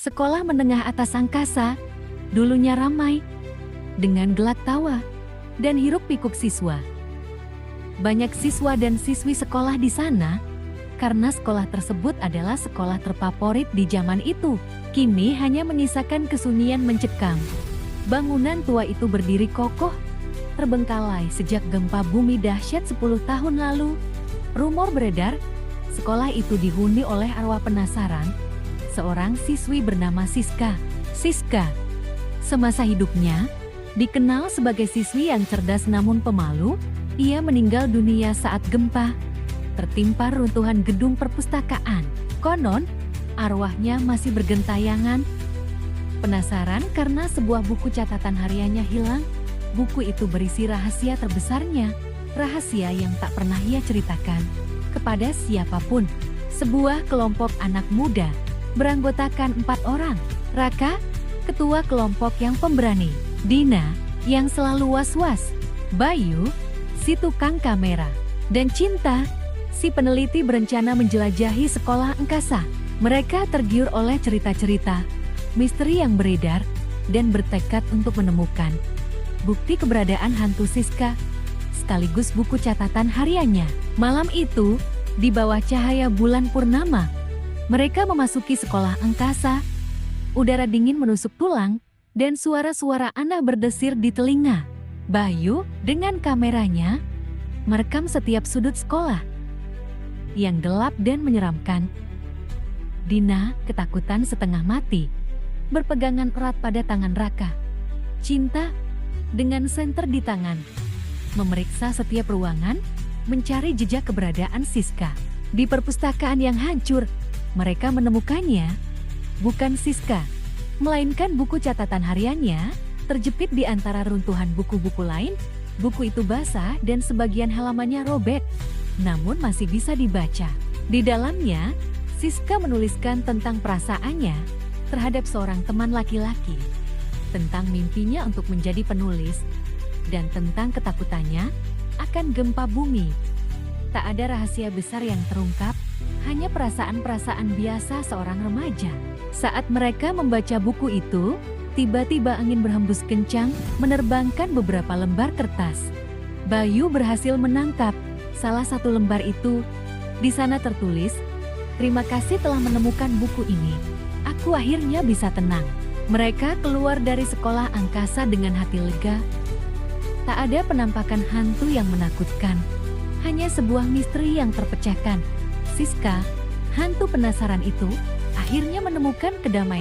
Sekolah menengah atas angkasa, dulunya ramai, dengan gelak tawa, dan hiruk-pikuk siswa. Banyak siswa dan siswi sekolah di sana, karena sekolah tersebut adalah sekolah terfavorit di zaman itu. Kini hanya menyisakan kesunyian mencekam. Bangunan tua itu berdiri kokoh, terbengkalai sejak gempa bumi dahsyat 10 tahun lalu. Rumor beredar, sekolah itu dihuni oleh arwah penasaran, seorang siswi bernama Siska. Siska, semasa hidupnya, dikenal sebagai siswi yang cerdas namun pemalu. Ia meninggal dunia saat gempa tertimpa runtuhan gedung perpustakaan. Konon, arwahnya masih bergentayangan. Penasaran karena sebuah buku catatan hariannya hilang? Buku itu berisi rahasia terbesarnya, rahasia yang tak pernah ia ceritakan kepada siapapun. Sebuah kelompok anak muda beranggotakan 4 orang. Raka, ketua kelompok yang pemberani. Dina, yang selalu was-was. Bayu, si tukang kamera. Dan Cinta, si peneliti berencana menjelajahi sekolah angkasa. Mereka tergiur oleh cerita-cerita, misteri yang beredar, dan bertekad untuk menemukan bukti keberadaan hantu Siska, sekaligus buku catatan hariannya. Malam itu, di bawah cahaya bulan purnama, mereka memasuki sekolah angkasa. Udara dingin menusuk tulang, dan suara-suara aneh berdesir di telinga. Bayu, dengan kameranya, merekam setiap sudut sekolah yang gelap dan menyeramkan. Dina, ketakutan setengah mati, berpegangan erat pada tangan Raka. Cinta, dengan senter di tangan, memeriksa setiap ruangan, mencari jejak keberadaan Siska. Di perpustakaan yang hancur, mereka menemukannya, bukan Siska, melainkan buku catatan hariannya, terjepit di antara runtuhan buku-buku lain. Buku itu basah dan sebagian halamannya robek, namun masih bisa dibaca. Di dalamnya, Siska menuliskan tentang perasaannya terhadap seorang teman laki-laki, tentang mimpinya untuk menjadi penulis, dan tentang ketakutannya akan gempa bumi. Tak ada rahasia besar yang terungkap, hanya perasaan-perasaan biasa seorang remaja. Saat mereka membaca buku itu, tiba-tiba angin berhembus kencang, menerbangkan beberapa lembar kertas. Bayu berhasil menangkap salah satu lembar itu. Di sana tertulis, "Terima kasih telah menemukan buku ini. Aku akhirnya bisa tenang." Mereka keluar dari sekolah angkasa dengan hati lega. Tak ada penampakan hantu yang menakutkan, hanya sebuah misteri yang terpecahkan. Siska, hantu penasaran itu, akhirnya menemukan kedamaian.